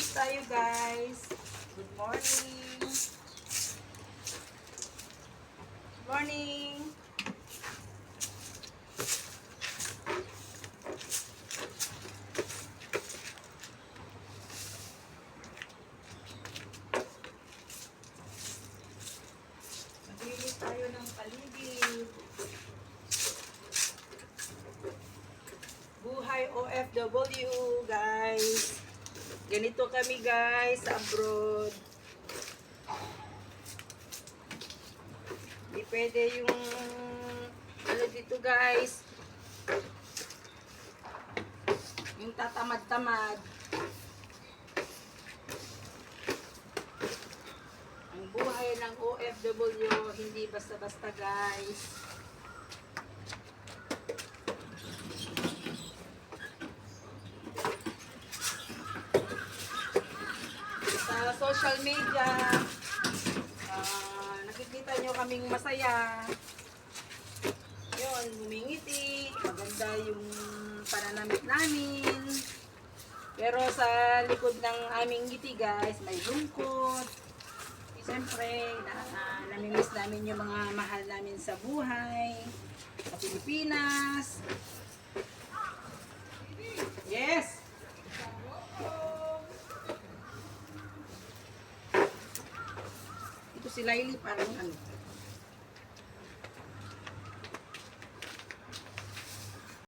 Maglinis tayo guys. Good morning. Good morning. Maglinis tayo ng paligid. Buhay OFW guys. Ganito kami guys sa abroad. Hindi pwede yung ano dito guys. Yung tatamad-tamad. Ang buhay ng OFW hindi basta-basta guys. Sa social media, nakikita nyo kaming masaya. Yun, humingiti, maganda yung pananamit namin. Pero sa likod ng aming ngiti guys, may lungkot. Siyempre, namimiss namin yung mga mahal namin sa buhay, sa Pilipinas. Yes! Ito si Laili, parang ano.